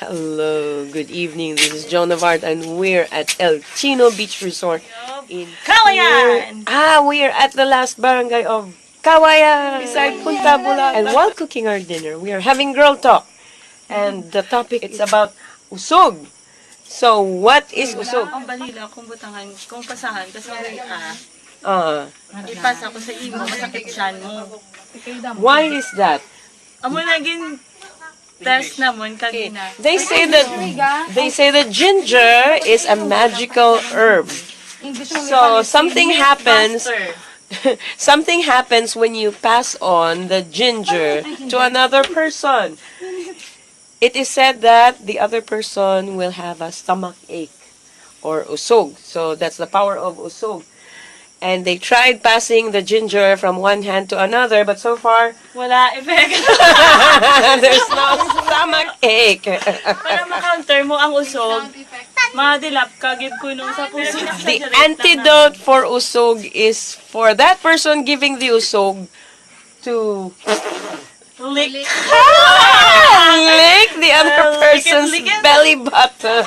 Hello, good evening. This is Joan of Art and we're at El Chino Beach Resort in Kawayan! we are at the last barangay of Kawayan, beside Punta Bulacan. And while cooking our dinner, we are having girl talk. And the topic is about usog. So, what is usog? Ang balila, kung butangan, kung pasahan, kasi may Uh, ipasa ko sa imo, masakit siyan mo. why is that? Amo naging test namon kagina. They say that ginger is a magical herb. So something happens. Something happens when you pass on the ginger to another person. It is said that the other person will have a stomach ache or usog. So that's the power of usog. And they tried passing the ginger from one hand to another, but so far, Wala effect. there's no stomach ache. Para ma-counter mo ang usog, madilap ka, give ko nung sa puso. The antidote for usog is for that person giving the usog to Lick. lick the other person's lick it. belly button.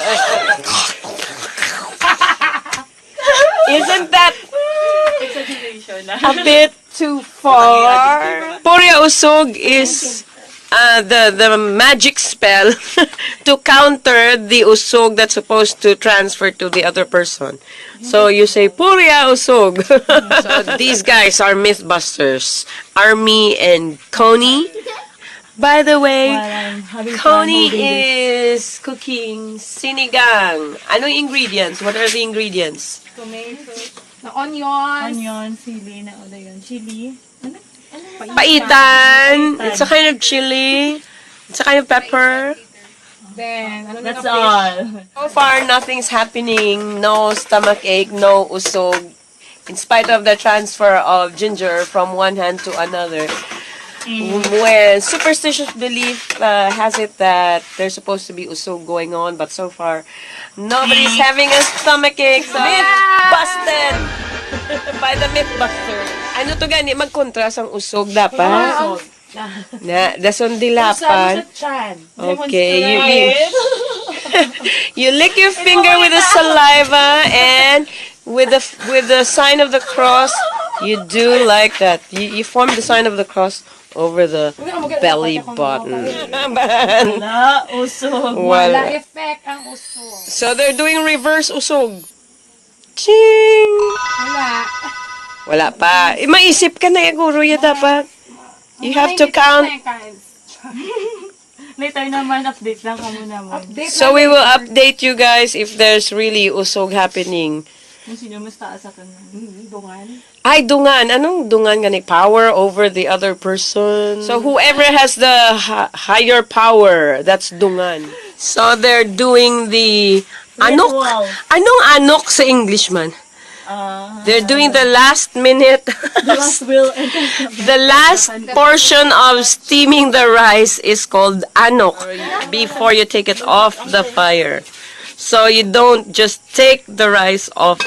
Isn't that Exaggeration na. a bit too far? Purya usog is the magic spell to counter the usog that's supposed to transfer to the other person. So you say, Purya usog. So these guys are Mythbusters, Army and Coney. By the way, Coney is cooking sinigang. Anong ingredients? What are the ingredients? Tomato, Onions. onion, sili, na ulo yun. Chili. Paitan. It's a kind of chili. It's a kind of pepper. Then, That's all. So far, nothing's happening. No stomach ache, no usog. In spite of the transfer of ginger from one hand to another. When superstitious belief has it that there's supposed to be usog going on, but so far, nobody's having a stomach ache. So, myth busted by the Mythbusters. Ano to gani? Magkontras ang usog dapat. Na, dason dilapan. Okay, you lick your finger with the saliva and with the sign of the cross, you do like that. You form the sign of the cross over the belly button. Wala, usog. Wala. effect ang usog. So they're doing reverse usog. Ching! Wala pa. Maisip ka na guro ya dapat. You have to count. Later naman, update lang ka muna mo. So we will update you guys if there's really usog happening. Kung sino mas taas sa kanan. Dungan. Ay, dungan. Anong dungan gani? Power over the other person. So whoever has the higher power, that's dungan. So they're doing the anok. Ritual. Anong anok sa English man? They're doing the last minute, The last will and the last portion of steaming the rice is called anok before you take it off the fire. So you don't just take the rice off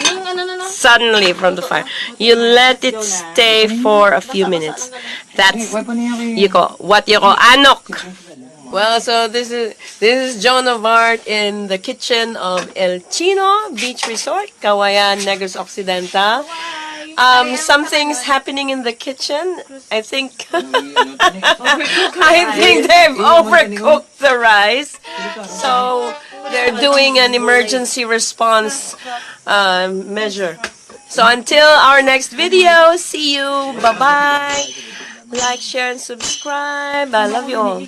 suddenly from the fire. You let it stay for a few minutes. That's what you call anok. Well, so this is Joan of Art in the kitchen of El Chino Beach Resort, Kawayan, Negros Occidental. Something's happening in the kitchen. I think they've overcooked the rice. So they're doing an emergency response measure. So until our next video, see you. Bye-bye. Like, share, and subscribe. I love you all.